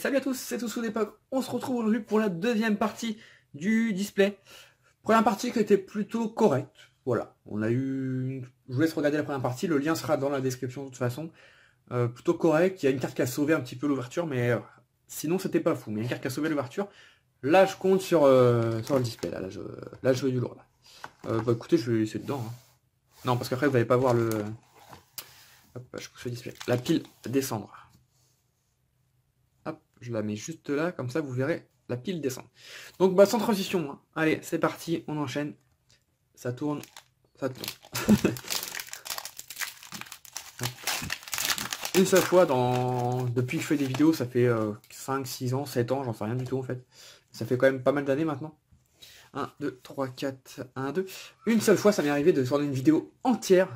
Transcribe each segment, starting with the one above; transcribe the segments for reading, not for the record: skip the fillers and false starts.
Salut à tous, c'est Toussou d'époque. On se retrouve aujourd'hui pour la deuxième partie du display. Première partie qui était plutôt correcte. Voilà, on a eu... Je vous laisse regarder la première partie, le lien sera dans la description de toute façon. Plutôt correct, il y a une carte qui a sauvé un petit peu l'ouverture, mais sinon c'était pas fou. Mais il y a une carte qui a sauvé l'ouverture. Là je compte sur le display, là je veux du lourd. Là. Bah écoutez, je vais laisser dedans. Hein. Non, parce qu'après vous n'allez pas voir le... Hop, je pousse le display. La pile descendre. Hop, je la mets juste là, comme ça vous verrez la pile descendre. Donc bah sans transition, hein. Allez, c'est parti, on enchaîne. Ça tourne, ça tourne. Une seule fois depuis que je fais des vidéos, ça fait 5, 6 ans, 7 ans, j'en sais rien du tout en fait. Ça fait quand même pas mal d'années maintenant. 1, 2, 3, 4, 1, 2. Une seule fois, ça m'est arrivé de tourner une vidéo entière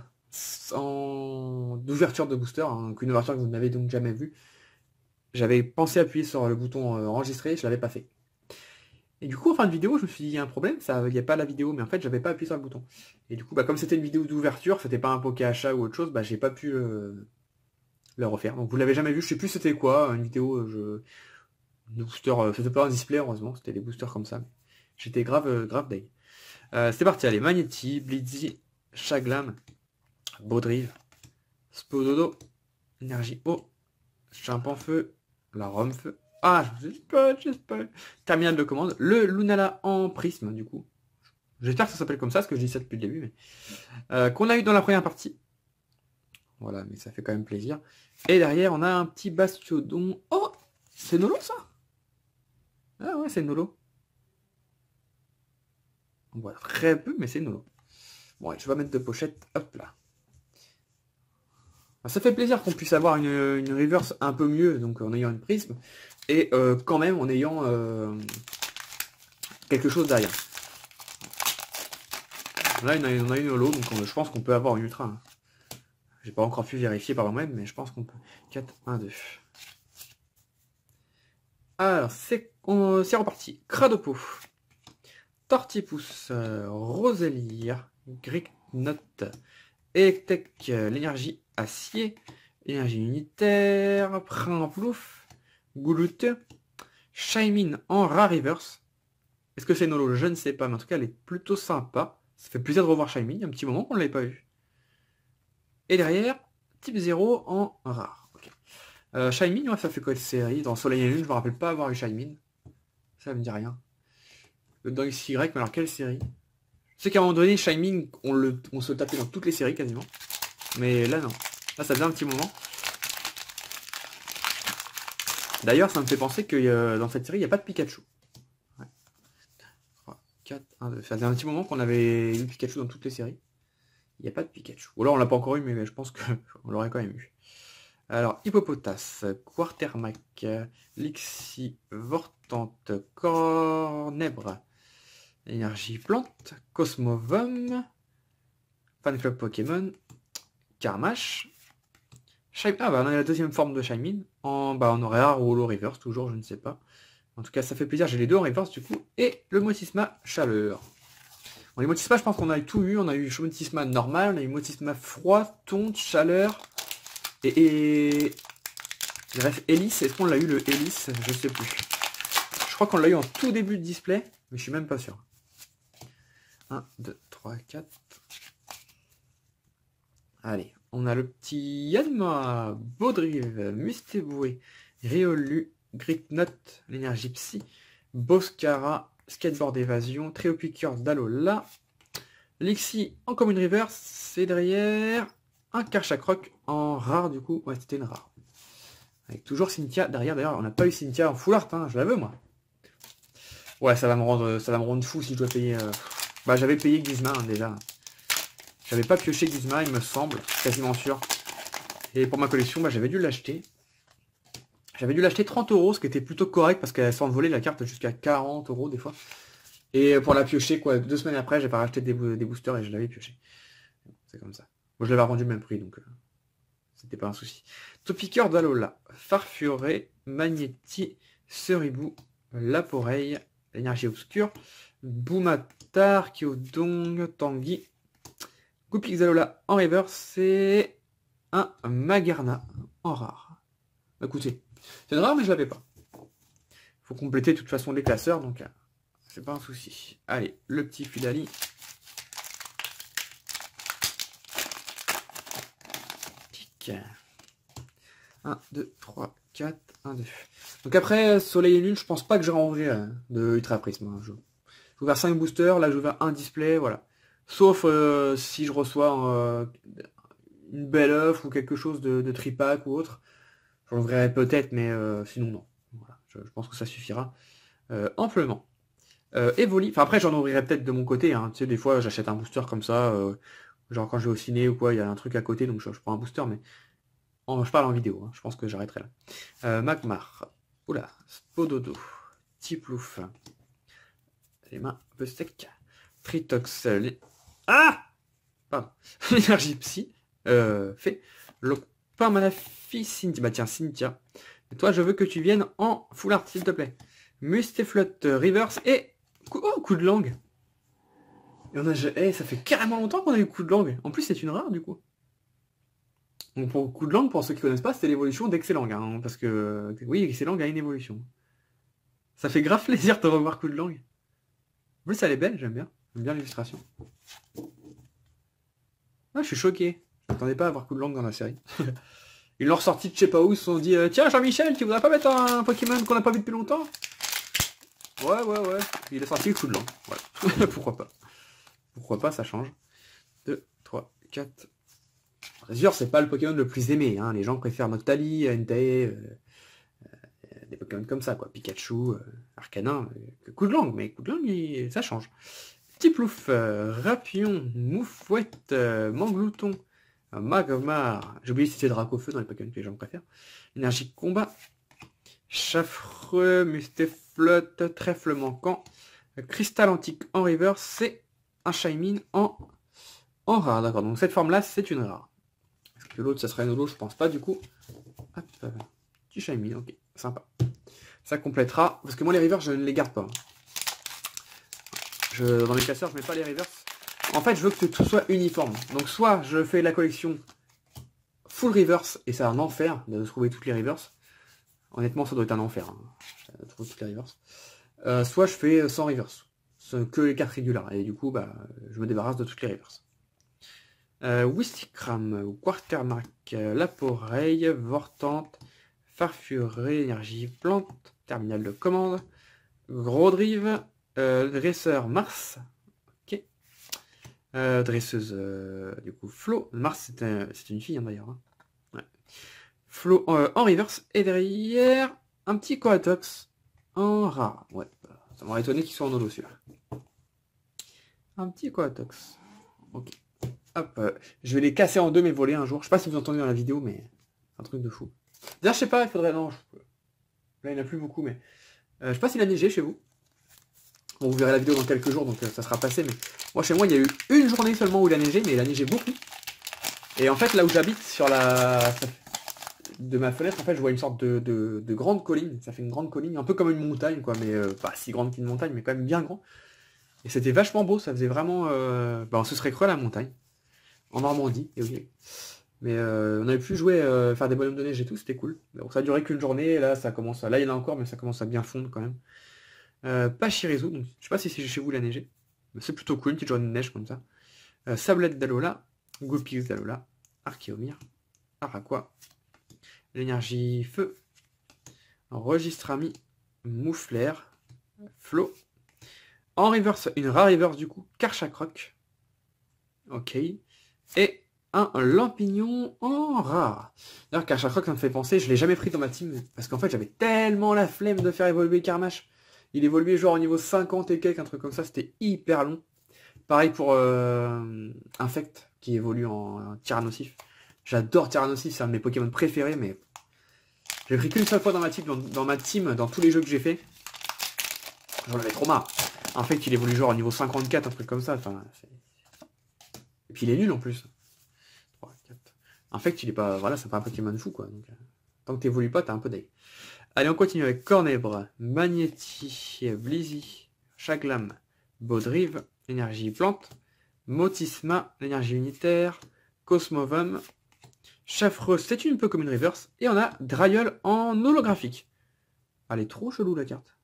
d'ouverture de booster, hein, une ouverture que vous n'avez donc jamais vue. J'avais pensé appuyer sur le bouton enregistrer, je l'avais pas fait. Et du coup, en fin de vidéo, je me suis dit, il y a un problème, il n'y a pas la vidéo, mais en fait, j'avais pas appuyé sur le bouton. Et du coup, bah, comme c'était une vidéo d'ouverture, c'était pas un poké achat ou autre chose, bah, j'ai pas pu le refaire. Donc vous l'avez jamais vu, je sais plus c'était quoi, une vidéo, de booster, c'était pas un display, heureusement, c'était des boosters comme ça. J'étais grave day. C'est parti, allez, Magnéti, Blitzy, Chaglam, Baudrive, Spododo, Énergie eau, Chimpan feu, la Rome feu. Ah, j'espère. Terminal de commande. Le Lunala en prisme, du coup. J'espère que ça s'appelle comme ça, parce que je dis ça depuis le début. Mais... qu'on a eu dans la première partie. Voilà, mais ça fait quand même plaisir. Et derrière, on a un petit Bastiodon. Oh, c'est Nolo, ça? Ah ouais, c'est Nolo. On voit très peu, mais c'est Nolo. Bon, allez, je vais mettre de pochette. Hop là. Ça fait plaisir qu'on puisse avoir une reverse un peu mieux, donc en ayant une prisme, et quand même en ayant quelque chose derrière. Là, on a une holo, donc je pense qu'on peut avoir une ultra. Hein. J'ai pas encore pu vérifier par moi-même, mais je pense qu'on peut. 4, 1, 2. Alors, c'est reparti. Cradopo, Tortipousse, Rosélia, Gricknot, Electek, l'énergie acier, énergie unitaire, Primplouf, Gouloute, Shaymin en rare reverse. Est-ce que c'est Nolo? Je ne sais pas, mais en tout cas elle est plutôt sympa. Ça fait plaisir de revoir Shaymin, il y a un petit moment qu'on ne l'avait pas vu. Et derrière, type 0 en rare. Okay. Shaymin, ouais, ça fait quoi de série? Dans Soleil et Lune, je me rappelle pas avoir eu Shaymin. Ça me dit rien. Dans XY, mais alors quelle série? Je sais qu'à un moment donné, Shaymin, on se tapait dans toutes les séries quasiment. Mais là non. Là ça faisait un petit moment. D'ailleurs ça me fait penser que dans cette série il n'y a pas de Pikachu. Ouais. 3, 4, 1, 2. Ça faisait un petit moment qu'on avait eu Pikachu dans toutes les séries. Il n'y a pas de Pikachu. Ou alors on l'a pas encore eu, mais je pense qu'on l'aurait quand même eu. Alors, Hippopotas, Quartermac, Lixi, Vortante, Cornèbre, Énergie Plante, Cosmovum, Fan Club Pokémon, Karmash, ah bah on a la deuxième forme de Shaymin, en aurait rare ou holo reverse, toujours, je ne sais pas. En tout cas, ça fait plaisir, j'ai les deux en reverse du coup, et le Motisma Chaleur. Bon, les Motisma, je pense qu'on a tout eu, on a eu Motisma normal, on a eu Motisma froid, tonte, chaleur, et... Il reste Hélice, est-ce qu'on l'a eu le Hélice? Je sais plus. Je crois qu'on l'a eu en tout début de display, mais je suis même pas sûr. 1, 2, 3, 4. Allez, on a le petit Yanma, Baudrive, Mustéboué, Riolu, Gricknot, l'énergie psy, Boscara, Skateboard évasion, Tréopiqueur d'Alola, Lixi en commune reverse, c'est derrière un Karchakroc en rare du coup, ouais c'était une rare. Avec toujours Cynthia derrière, d'ailleurs on n'a pas eu Cynthia en full art, hein, je la veux moi. Ouais ça va me rendre fou si je dois payer... Bah j'avais payé Gizma hein, déjà. J'avais pas pioché Gizma, il me semble, quasiment sûr. Et pour ma collection, bah, j'avais dû l'acheter. J'avais dû l'acheter 30 €, ce qui était plutôt correct parce qu'elle s'envolait la carte jusqu'à 40 € des fois. Et pour la piocher, quoi, 2 semaines après, j'ai pas racheté des boosters et je l'avais pioché. C'est comme ça. Moi, je l'avais rendu le même prix, donc c'était pas un souci. Topiqueur d'Alola, Farfuré, Magnéti, Seribou, Laporeille, l'énergie obscure, Boumatar, Kyodong, Tanguy, Goupix Alola en reverse, c'est un Magarna en rare. Écoutez, c'est une rare mais je l'avais pas. faut compléter de toute façon les classeurs, donc c'est pas un souci. Allez, le petit Fudali. Tic. 1, 2, 3, 4, 1, 2. Donc après, Soleil et Lune, je pense pas que j'aurai envie de Ultra Prisme. J'ai ouvert 5 boosters, là j'ai ouvert un display, voilà. Sauf si je reçois une belle offre ou quelque chose de tripack ou autre. J'en ouvrirai peut-être, mais sinon non. Voilà, je pense que ça suffira amplement. Evoli, enfin après j'en ouvrirai peut-être de mon côté, hein. Tu sais, des fois j'achète un booster comme ça, genre quand je vais au ciné ou quoi, il y a un truc à côté, donc je prends un booster, mais je parle en vidéo, hein. Je pense que j'arrêterai là. Magmar, oula, Spododo, Tiplouf, les mains un peu secs, Tritox, ah pardon, l'énergie psy, fait, le Permanafi, Cynthia, bah tiens Cynthia, et toi je veux que tu viennes en full art s'il te plaît. Mustéflot, Reverse et coup de langue. Et on a, ça fait carrément longtemps qu'on a eu coup de langue. En plus, c'est une rare du coup. Donc pour coup de langue, pour ceux qui connaissent pas, c'était l'évolution d'Excellang. Hein, parce que oui, Excellang a une évolution. Ça fait grave plaisir de revoir coup de langue. En plus, elle est belle, j'aime bien. J'aime bien l'illustration. Ah, je suis choqué. Je m'attendais pas à avoir coup de langue dans la série. Ils l'ont ressorti de je sais pas où, ils se sont dit tiens Jean-Michel, tu voudrais pas mettre un Pokémon qu'on n'a pas vu depuis longtemps? Ouais. Il est sorti le coup de langue. Voilà. Pourquoi pas. Pourquoi pas, ça change. 2, 3, 4. Razor, c'est pas le Pokémon le plus aimé. Hein. Les gens préfèrent Noctali, Entei, des Pokémon comme ça, quoi. Pikachu, Arcanin, coup de langue. Mais coup de langue, ça change. Tiplouf, Rapion, Moufouette, Manglouton, Magmar. J'ai oublié si c'était Dracofeu dans les Pokémon que les gens préfèrent. Énergie combat. Chaffreux, Mustéflot, Trèfle manquant, Cristal antique en reverse, c'est un Shaymin en rare, d'accord. Donc cette forme-là, c'est une rare. Est-ce que l'autre, ça serait une holo? Je pense pas, du coup. Hop, petit Shaymin, ok, sympa. Ça complétera, parce que moi les reverse, je ne les garde pas. Dans mes classeurs, je mets pas les reverse. En fait, je veux que tout soit uniforme. Donc soit je fais la collection full reverse, et c'est un enfer de trouver toutes les reverse. Honnêtement, ça doit être un enfer. Hein. Je trouve toutes les reverse. Soit je fais sans reverse. Que les cartes régulières. Et du coup, bah, je me débarrasse de toutes les reverse. Wistikram, Quartermark, Laporeille, Vortante, Farfuré, Énergie Plante, Terminal de commande, Gros Drive, Dresseur Mars, ok. Dresseuse, du coup, Flo. Mars, c'est une fille hein, d'ailleurs. Hein. Ouais. Flo en reverse, et derrière, un petit Coatox en rare. Ouais, ça m'aurait étonné qu'il soit en holo celui-là. Un petit Coatox. Ok. Hop, je vais les casser en deux mes volets un jour. Je sais pas si vous entendez dans la vidéo, mais un truc de fou. D'ailleurs, je sais pas, il faudrait... Non, là, il n'y en a plus beaucoup, mais... je sais pas s'il a neigé chez vous. Bon, vous verrez la vidéo dans quelques jours, donc ça sera passé, mais... Moi, chez moi, il y a eu une journée seulement où il a neigé, mais il a neigé beaucoup. Et en fait, là où j'habite, sur de ma fenêtre, en fait, je vois une sorte de grande colline. Ça fait une grande colline, un peu comme une montagne, quoi, mais pas si grande qu'une montagne, mais quand même bien grand. Et c'était vachement beau, ça faisait vraiment... on se serait cru à la montagne. En Normandie, et ok. Mais on avait pu jouer, faire des bonhommes de neige et tout, c'était cool. Donc ça a duré qu'une journée, et là ça commence à... Là il y en a encore, mais ça commence à bien fondre quand même. Pachirisu, donc je sais pas si c'est chez vous la neige. Mais c'est plutôt cool, une petite journée de neige comme ça. Sablette d'Alola, Gopix d'Alola, Archéomir, Araqua, l'énergie feu, Registrami, Mouflair, Flo. En reverse, une rare reverse du coup, Karchakroc. Ok. Et un Lampignon en rare. D'ailleurs, Karchakroc, ça me fait penser, je l'ai jamais pris dans ma team, parce qu'en fait, j'avais tellement la flemme de faire évoluer Karmash. Il évoluait genre au niveau 50 et quelques, un truc comme ça, c'était hyper long. Pareil pour Infect, qui évolue en Tyrannosif. J'adore Tyrannosif, c'est un de mes Pokémon préférés, mais j'ai pris qu'une seule fois dans ma team, dans tous les jeux que j'ai fait. J'en avais trop marre. Infect, il évolue genre au niveau 54, un truc comme ça, enfin... Et puis il est nul en plus. 3, 4. Infect, il est pas... Voilà, c'est pas un Pokémon fou, quoi. Donc, tant que t'évolues pas, t'as un peu d'ail. Allez, on continue avec Cornèbre, Magnéti, Blizzy, Chaglam, Baudrive, Énergie Plante, Motisma, l'énergie unitaire, Cosmovum, Chaffreux, c'est une peu comme une reverse, et on a Drayol en holographique. Elle est trop chelou la carte.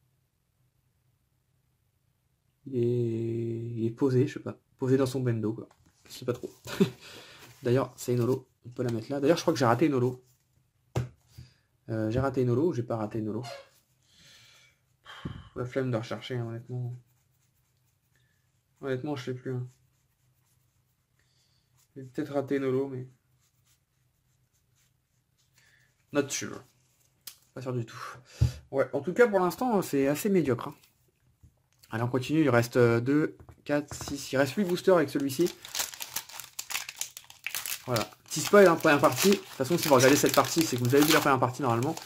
Il est posé, je sais pas. Posé dans son bendo, quoi. Je sais pas trop. D'ailleurs, c'est une holo. On peut la mettre là. D'ailleurs, je crois que j'ai raté une holo. J'ai raté une holo ou j'ai pas raté une holo? La flemme de rechercher, hein, honnêtement. Honnêtement, je sais plus. Hein. J'ai peut-être raté une holo, mais... Not sure. Pas sûr du tout. Ouais, en tout cas, pour l'instant, c'est assez médiocre. Hein. Allez, on continue. Il reste 2, 4, 6. Il reste 8 boosters avec celui-ci. Voilà. Petit spoil, hein, première partie. De toute façon, si vous regardez cette partie, c'est que vous avez vu la première partie normalement.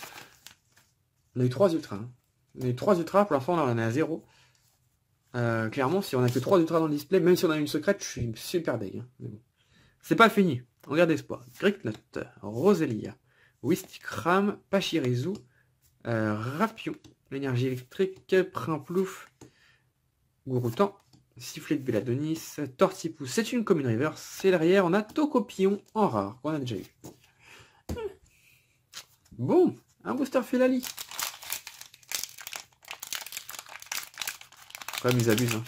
On a eu 3 ultras. Hein. On a eu 3 ultras. Pour l'instant, on en est à 0. Clairement, si on a que 3 ultras dans le display, même si on a une secrète, je suis super deg. Hein. Bon. C'est pas fini. On garde espoir. Gricknut, Roselia, Wistikram, Pachirisu, Rapion, l'énergie électrique, Primplouf, Gouroutan, Sifflet de Béladonis, Tortipousse, c'est une commune reverse. Et derrière, on a Tocopillon en rare, qu'on a déjà eu. Bon, un booster Felali. Quand même, ils abusent. Hein.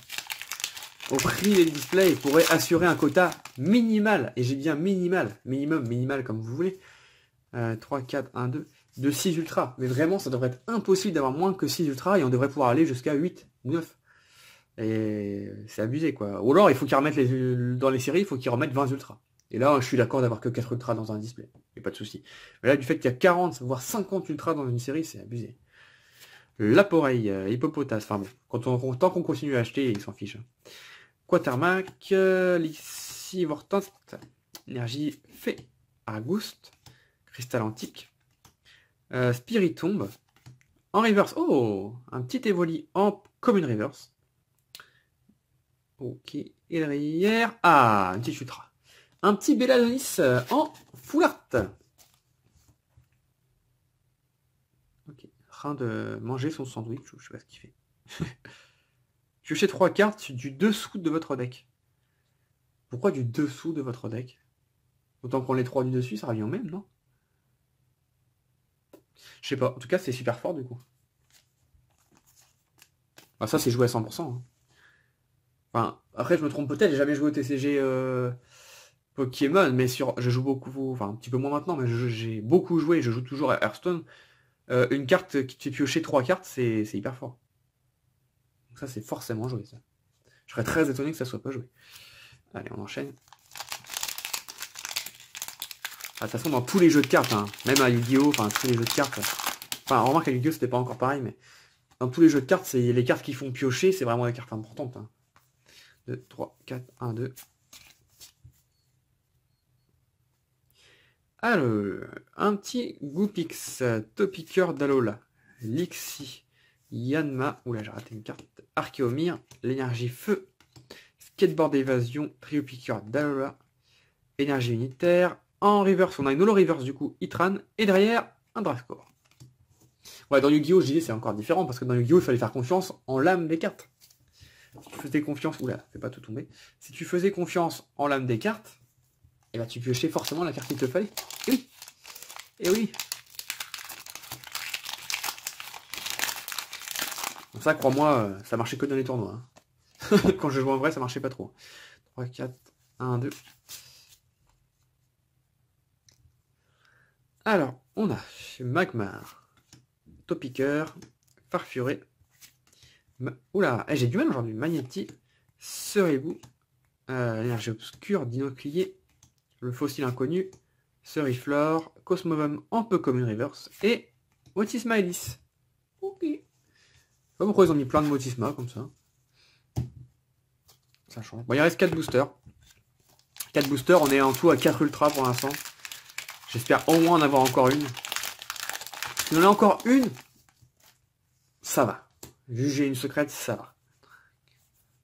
Au prix des displays, ils pourraient assurer un quota minimal. Et j'ai bien minimal. Minimum, minimal, comme vous voulez. 3, 4, 1, 2. De 6 ultras. Mais vraiment, ça devrait être impossible d'avoir moins que 6 ultras. Et on devrait pouvoir aller jusqu'à 8 ou 9. Et c'est abusé, quoi. Ou alors, il faut qu'ils remettent dans les séries, il faut qu'ils remettent 20 ultras. Et là, je suis d'accord d'avoir que 4 ultras dans un display. Il n'y a pas de souci. Mais là, du fait qu'il y a 40, voire 50 ultras dans une série, c'est abusé. Laporeille, Hippopotas, enfin bon, tant qu'on continue à acheter, ils s'en fichent. Quatermac, Lixi Vortant, Énergie Fée, Argouste, Cristal Antique, Spiritombe, en reverse, oh, un petit Evoli en commune reverse. Ok, et derrière, ah, un petit Ultra. Un petit Béladonis en full art. Ok, en train de manger son sandwich, je sais pas ce qu'il fait. Piochez 3 cartes du dessous de votre deck. Pourquoi du dessous de votre deck? Autant qu'on les 3 du dessus, ça revient au même, non? Je sais pas, en tout cas c'est super fort du coup. Ah, ça c'est joué à 100%. Hein. Enfin, après je me trompe peut-être, j'ai jamais joué au TCG Pokémon, mais je joue beaucoup, enfin un petit peu moins maintenant, mais j'ai beaucoup joué, je joue toujours à Hearthstone. Une carte qui te fait piocher 3 cartes, c'est hyper fort. Donc ça c'est forcément joué ça. Je serais très étonné que ça soit pas joué. Allez, on enchaîne. De toute façon, dans tous les jeux de cartes, hein, même à Yu-Gi-Oh, enfin tous les jeux de cartes, enfin remarque à Yu-Gi-Oh c'était pas encore pareil, mais dans tous les jeux de cartes, c'est les cartes qui font piocher, c'est vraiment des cartes importantes. Hein. 2, 3, 4, 1, 2. Alors, un petit Goopix, Topiqueur d'Alola, Lixi, Yanma, oula j'ai raté une carte, Archéomir, l'énergie feu, Skateboard évasion, Trio Piqueur d'Alola, énergie unitaire, en reverse on a une holo reverse du coup, Itran, et derrière un Drafcore. Ouais, dans Yu-Gi-Oh, je disais c'est encore différent, parce que dans Yu-Gi-Oh il fallait faire confiance en l'âme des cartes. Si tu faisais confiance, oula, fais pas tout tomber, si tu faisais confiance en l'âme des cartes, et bah tu piochais forcément la carte qu'il te fallait. Et oui. Et oui. Donc ça, crois-moi, ça marchait que dans les tournois. Hein. Quand je jouais en vrai, ça marchait pas trop. 3, 4, 1, 2. Alors, on a Magmar, Topiqueur, Farfuré. Oula, j'ai du mal aujourd'hui. Magnéti, Seribou, l'énergie obscure, Dinoclier, le fossile inconnu, Seriflore, Cosmovum en peu comme une reverse, et Motisma Hélice. Ok. Je sais pas pourquoi ils ont mis plein de Motisma comme ça. Ça change. Bon, il reste 4 boosters. 4 boosters, on est en tout à 4 ultras pour l'instant. J'espère au moins en avoir encore une. Si on en a encore une, ça va. Vu que j'ai une secrète, ça va.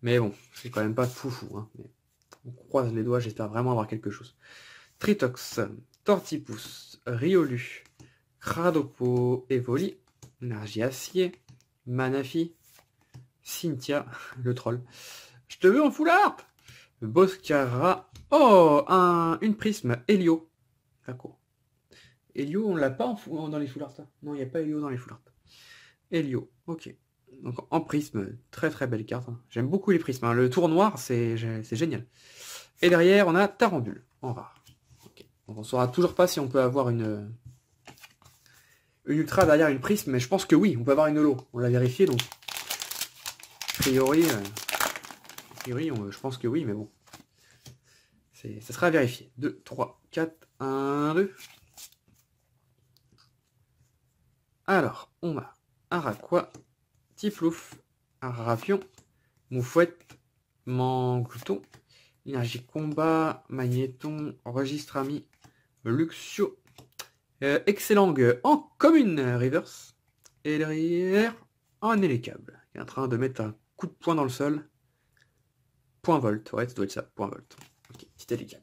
Mais bon, c'est quand même pas foufou. Hein. Mais on croise les doigts, j'espère vraiment avoir quelque chose. Tritox, Tortipousse, Riolu, Cradopo, Evoli, Énergie Acier, Manafi, Cynthia, le troll. Je te veux en full art. Boscara. Oh, une prisme, Helio. D'accord. Helio, on l'a pas dans les full art. Non, il n'y a pas Helio dans les full art. Helio, ok. Donc en prisme, très très belle carte. Hein. J'aime beaucoup les prismes. Hein. Le tour noir, c'est génial. Et derrière, on a Tarambule, en rare. Okay. Donc on saura toujours pas si on peut avoir une ultra derrière une prisme, mais je pense que oui, on peut avoir une holo. On l'a vérifié, donc a priori, je pense que oui, mais bon. Ça sera à vérifier. 2, 3, 4, 1, 2. Alors, on a un Raqua, Tiflouf, un Rapion, Moufouette, Mangouton, Énergie Combat, Magnéton, Registre Ami, Luxio, Excellang en commune reverse, et derrière un Élécable, qui est en train de mettre un coup de poing dans le sol. Point volt, ouais, ça doit être ça, point volt. Ok, petit Élécable.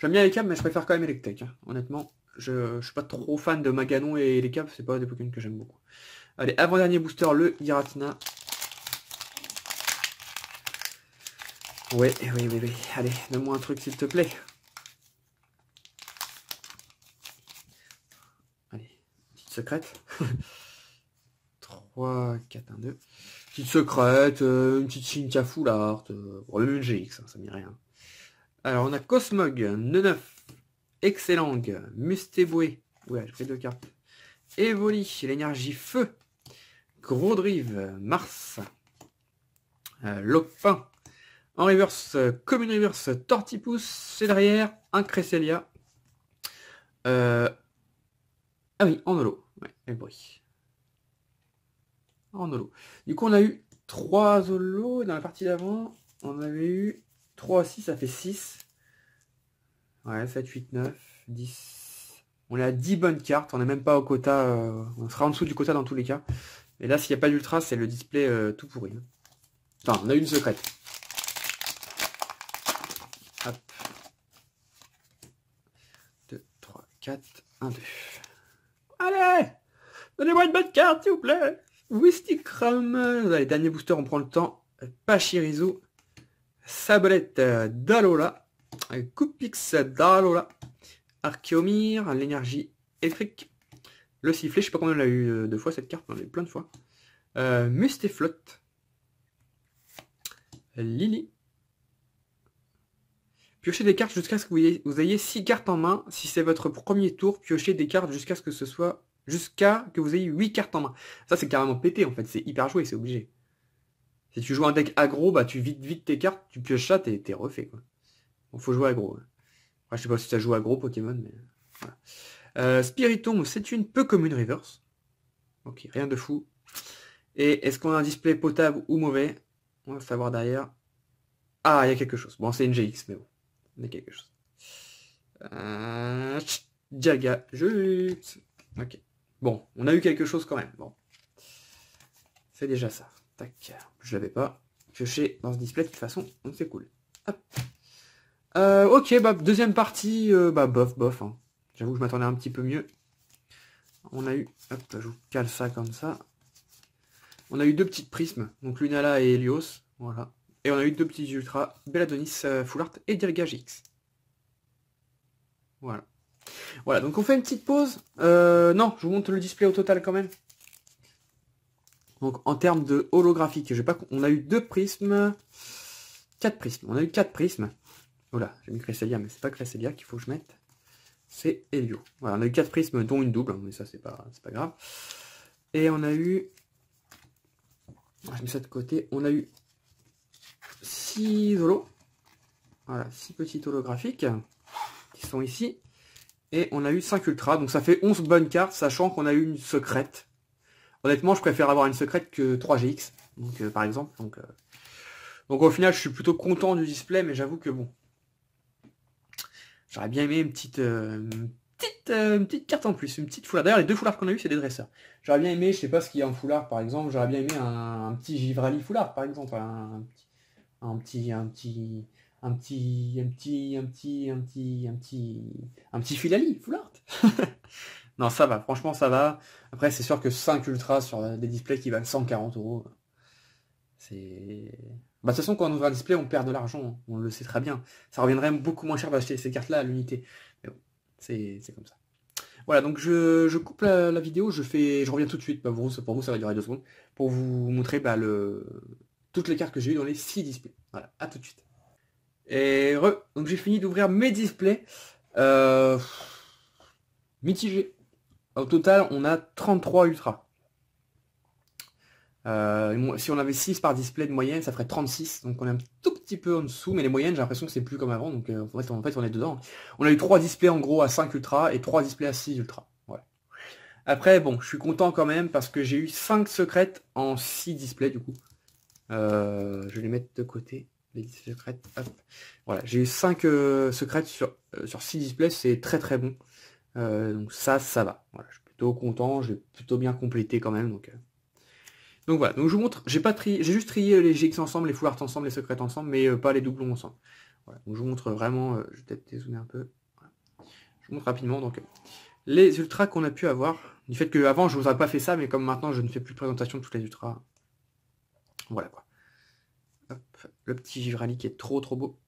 J'aime bien Élécable, mais je préfère quand même Electek, hein. Honnêtement. Je suis pas trop fan de Maganon et les câbles, c'est pas des Pokémon que j'aime beaucoup. Allez, avant-dernier booster, le Giratina. Ouais, oui. Allez, donne-moi un truc s'il te plaît. Allez, petite secrète. 3, 4, 1, 2. Petite secrète, une petite Cynthia Full Art, même une GX, hein, ça m'y rien. Alors, on a Cosmog, Neneuf, Excellang, Mustéboué. Ouais, j'ai pris 2 cartes. Evoli, l'énergie feu. Gros Drive, Mars. Lopin. En reverse, commune reverse, Tortipousse. C'est derrière, un Cresselia. Ah oui, en holo. Ouais, le bruit. En holo. Du coup, on a eu 3 holos. Dans la partie d'avant, on avait eu 3 aussi, ça fait 6. Ouais, 7, 8, 9, 10. On est à 10 bonnes cartes. On n'est même pas au quota. On sera en dessous du quota dans tous les cas. Et là, s'il n'y a pas d'ultra, c'est le display tout pourri. Enfin, on a une secrète. Hop. 2, 3, 4, 1, 2. Allez! Donnez-moi une bonne carte, s'il vous plaît! Wistikram. Allez, dernier booster, on prend le temps. Pachirisu. Sablette d'Alola. Coupix d'Alola. Archeomir. L'énergie électrique. Le sifflet, je sais pas combien on l'a eu 2 fois cette carte, on l'a eu plein de fois. Mustéflotte. Lily. Piochez des cartes jusqu'à ce que vous ayez 6 cartes en main. Si c'est votre premier tour, piochez des cartes jusqu'à ce que ce soit. Jusqu'à que vous ayez 8 cartes en main. Ça, c'est carrément pété en fait. C'est hyper joué, c'est obligé. Si tu joues un deck aggro, bah tu vides vite tes cartes, tu pioches ça, t'es refait quoi. Bon, faut jouer aggro. Après, je sais pas si ça joue aggro Pokémon, mais. Voilà. Spiritomb, c'est une peu commune reverse. Ok, rien de fou. Et est-ce qu'on a un display potable ou mauvais? On va savoir derrière. Ah, il y a quelque chose. Bon, c'est une GX, mais bon. Il y a quelque chose. Jaga, juste. Ok. Bon, on a eu quelque chose quand même. Bon. C'est déjà ça. Tac. Je l'avais pas. Pioché dans ce display de toute façon, donc c'est cool. Hop. Ok, bah, deuxième partie, bah, bof. Hein. J'avoue que je m'attendais un petit peu mieux. On a eu. Hop, je vous cale ça comme ça. On a eu 2 petites prismes, donc Lunala et Helios. Voilà. Et on a eu 2 petits ultras, Belladonis, Full Art et Delgage X. Voilà. Voilà, donc on fait une petite pause. Non, je vous montre le display au total quand même. Donc en termes de holographique, on a eu 2 prismes. 4 prismes. On a eu 4 prismes. Voilà, j'ai mis Cresselia, mais c'est pas Cresselia qu'il faut que je mette. C'est Helio. Voilà, on a eu 4 prismes, dont une double, mais ça c'est pas grave. Et on a eu. Je mets ça de côté. On a eu 6 holos. Voilà, 6 petits holographiques qui sont ici. Et on a eu 5 ultras, donc ça fait 11 bonnes cartes, sachant qu'on a eu une secrète. Honnêtement, je préfère avoir une secrète que 3 GX, donc, par exemple. Donc au final, je suis plutôt content du display, mais j'avoue que bon. J'aurais bien aimé une petite carte en plus, une petite foulard. D'ailleurs, les 2 foulards qu'on a eu, c'est des dresseurs. J'aurais bien aimé, je sais pas ce qu'il y a en foulard, par exemple. J'aurais bien aimé un petit Givrali foulard, par exemple. Un petit Filali, full art. Non, ça va, franchement ça va. Après c'est sûr que 5 ultras sur des displays qui valent 140 €, c'est... Bah de toute façon quand on ouvre un display on perd de l'argent, on le sait très bien. Ça reviendrait beaucoup moins cher d'acheter ces cartes là à l'unité. Mais bon, c'est comme ça. Voilà, donc je coupe la vidéo, je reviens tout de suite. Bah, pour vous ça va durer 2 secondes. pour vous montrer bah, toutes les cartes que j'ai eues dans les 6 displays. Voilà, à tout de suite. Et donc j'ai fini d'ouvrir mes displays. Mitigés. Au total, on a 33 ultras. Si on avait 6 par display de moyenne, ça ferait 36. Donc on est un tout petit peu en dessous, mais les moyennes, j'ai l'impression que c'est plus comme avant. Donc en fait, on est dedans. On a eu 3 displays en gros à 5 ultras et 3 displays à 6 ultras. Voilà. Après, bon, je suis content quand même parce que j'ai eu 5 secrètes en 6 displays du coup. Je vais les mettre de côté. Les secrètes. Hop. Voilà, j'ai eu 5 secrètes sur 6 displays, c'est très très bon. Donc ça va. Voilà, je suis plutôt content, j'ai plutôt bien complété quand même. Donc voilà, donc je vous montre, j'ai juste trié les GX ensemble, les full art ensemble, les secrètes ensemble, mais pas les doublons ensemble. Voilà, donc je vous montre vraiment, je vais peut-être dézoomer un peu. Voilà. Je vous montre rapidement donc les ultras qu'on a pu avoir. Du fait que avant je vous aurais pas fait ça, mais comme maintenant je ne fais plus de présentation de toutes les ultras. Voilà quoi. Hop, le petit Givrali qui est trop beau.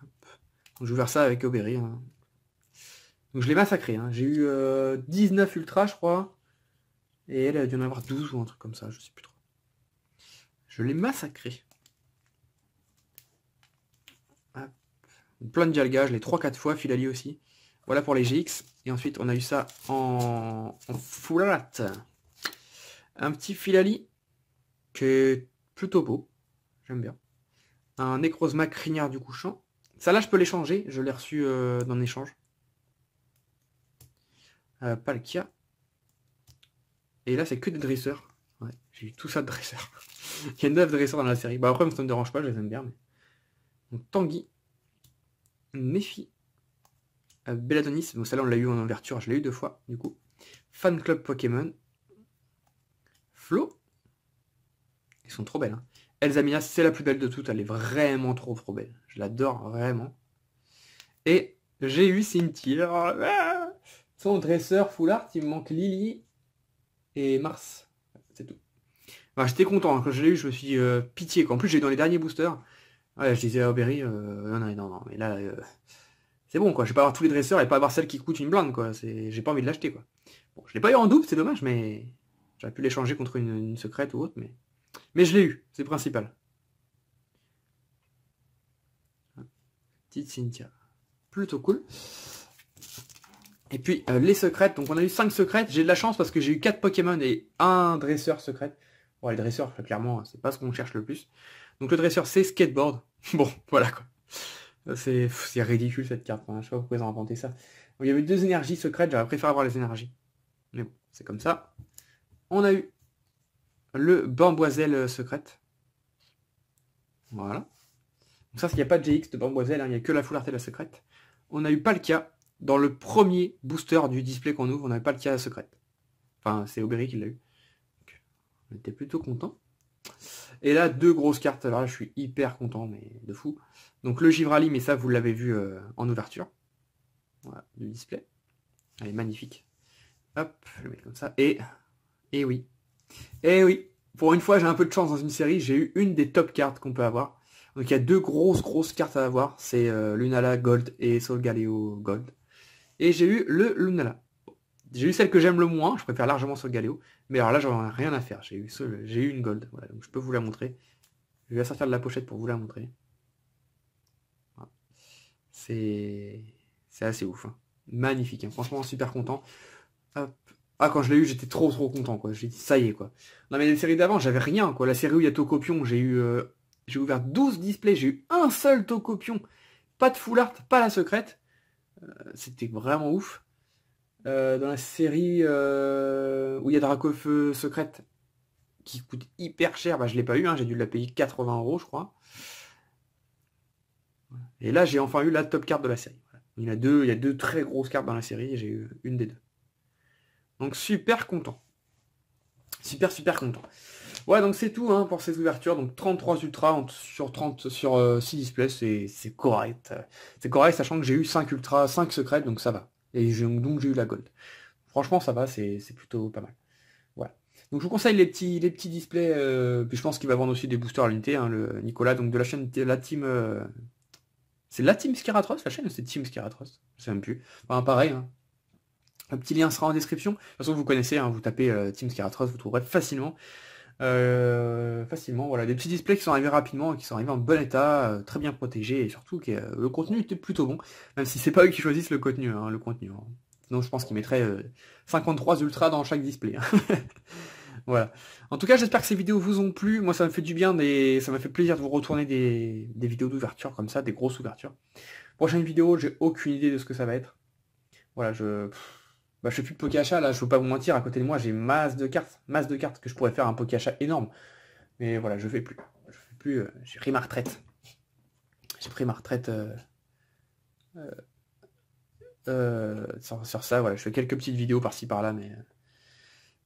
Hop. Donc je vais faire ça avec Aubéry. Hein. Donc je l'ai massacré, hein. J'ai eu 19 ultras je crois. Et elle a dû en avoir 12 ou un truc comme ça, je sais plus trop. Je l'ai massacré. Hop. Plein de dialga, je l'ai 3-4 fois, Filali aussi. Voilà pour les GX. Et ensuite on a eu ça en full art. Un petit Filali qui est plutôt beau. J'aime bien. Un Necrozma Crignard du couchant. Ça là je peux l'échanger, je l'ai reçu d'un échange. Palkia. Et là, c'est que des dresseurs. Ouais, j'ai eu tout ça de dresseurs. Il y a 9 dresseurs dans la série. Bah après, ça ne me dérange pas, je les aime bien. Mais... Donc Tanguy, Nephi, Belladonis. Bon, celle-là, on l'a eu en ouverture, je l'ai eu 2 fois, du coup. Fan Club Pokémon. Flo. Ils sont trop belles. Hein. Elzamia, c'est la plus belle de toutes. Elle est vraiment trop belle. Je l'adore vraiment. Et j'ai eu Cynthia. Ah, son dresseur full art, il me manque Lily et Mars. C'est tout. Enfin, j'étais content. Hein. Quand je l'ai eu, je me suis dit pitié. En plus, j'ai eu dans les derniers boosters. Ouais, je disais à Aubéry, non, mais là, c'est bon, quoi. Je vais pas avoir tous les dresseurs et pas avoir celle qui coûte une blinde, quoi. J'ai pas envie de l'acheter, quoi. Bon, je l'ai pas eu en double, c'est dommage, mais j'aurais pu l'échanger contre une secrète ou autre, mais je l'ai eu, c'est le principal. Petite Cynthia. Plutôt cool. Et puis, les secrètes. Donc, on a eu 5 secrètes. J'ai de la chance parce que j'ai eu 4 Pokémon et un dresseur secret. Bon, les dresseurs, clairement, c'est pas ce qu'on cherche le plus. Donc, le dresseur, c'est Skateboard. Bon, voilà, quoi. C'est ridicule, cette carte. Hein. Je sais pas pourquoi ils ont inventé ça. Donc, il y avait 2 énergies secrètes. J'aurais préféré avoir les énergies. Mais bon, c'est comme ça. On a eu le Bamboiselle secrète. Voilà. Donc ça, il n'y a pas de GX de Bamboiselle. Hein. Il n'y a que la full art et la secrète. On a eu Palkia. Dans le premier booster du display qu'on ouvre, on n'avait pas le cas secrète. Enfin, c'est Aubéry qui l'a eu. Donc, on était plutôt content. Et là, 2 grosses cartes. Alors là, je suis hyper content, mais de fou. Donc le Givrali, mais ça, vous l'avez vu en ouverture. Voilà, du display. Elle est magnifique. Hop, je vais mettre comme ça. Et oui. Et oui. Pour une fois, j'ai un peu de chance dans une série. J'ai eu une des top cartes qu'on peut avoir. Donc il y a 2 grosses cartes à avoir. C'est Lunala Gold et Solgaleo Gold. Et j'ai eu le Lunala. J'ai eu celle que j'aime le moins, je préfère largement Solgaleo. Mais alors là, j'en ai rien à faire. J'ai eu une gold. Voilà, donc je peux vous la montrer. Je vais sortir de la pochette pour vous la montrer. Voilà. C'est assez ouf. Hein. Magnifique. Hein. Franchement, super content. Hop. Ah, quand je l'ai eu, j'étais trop content. Quoi. J'ai dit, ça y est. Quoi. Non, mais les séries d'avant, j'avais rien. Quoi. La série où il y a Tokopion, j'ai ouvert 12 displays. J'ai eu un seul Tokopion. Pas de full art, pas la secrète. C'était vraiment ouf. Dans la série où il y a Dracofeu secrète qui coûte hyper cher, bah, je l'ai pas eu, hein, j'ai dû la payer 80 € je crois. Et là j'ai enfin eu la top carte de la série. Voilà. Il y a deux très grosses cartes dans la série et j'ai eu une des 2. Donc super content. Super content. Ouais, donc c'est tout hein, pour ces ouvertures. Donc 33 ultras sur 6 displays, c'est correct. C'est correct, sachant que j'ai eu 5 ultras, 5 secrètes, donc ça va. Et donc j'ai eu la gold. Franchement, ça va, c'est plutôt pas mal. Voilà. Donc je vous conseille les petits displays. Puis je pense qu'il va vendre aussi des boosters à l'unité, hein, le Nicolas, donc de la chaîne, la team. C'est la team Scaratros, la chaîne, ou c'est Team Scaratros? Je sais même plus. Enfin, pareil. Hein. Un petit lien sera en description. De toute façon, vous connaissez, hein, vous tapez Team Scaratros, vous trouverez facilement. Facilement, voilà, des petits displays qui sont arrivés rapidement et qui sont arrivés en bon état, très bien protégés, et surtout que le contenu était plutôt bon, même si c'est pas eux qui choisissent le contenu, hein. Sinon je pense qu'ils mettraient 53 ultra dans chaque display. Voilà. En tout cas, j'espère que ces vidéos vous ont plu. Moi, ça me fait du bien, ça m'a fait plaisir de vous retourner des vidéos d'ouverture comme ça, des grosses ouvertures. Prochaine vidéo, j'ai aucune idée de ce que ça va être. Voilà, je fais plus de Pokéachat, là, je veux pas vous mentir, à côté de moi, j'ai masse de cartes que je pourrais faire un Pokéachat énorme. Mais voilà, je fais plus. J'ai pris ma retraite. J'ai pris ma retraite sur ça, voilà, je fais quelques petites vidéos par-ci par-là,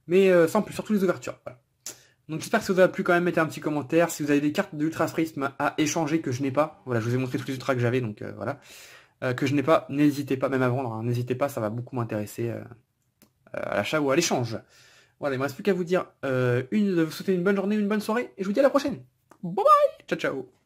mais sans plus, surtout les ouvertures. Voilà. Donc j'espère que ça vous a plu quand même, mettez un petit commentaire. Si vous avez des cartes d'Ultra Prism à échanger que je n'ai pas, voilà, je vous ai montré tous les ultras que j'avais, donc voilà. Que je n'ai pas, n'hésitez pas, même à vendre, hein, n'hésitez pas, ça va beaucoup m'intéresser à l'achat ou à l'échange. Voilà, il me reste plus qu'à vous dire de vous souhaiter une bonne journée, une bonne soirée, et je vous dis à la prochaine. Bye bye, ciao ciao.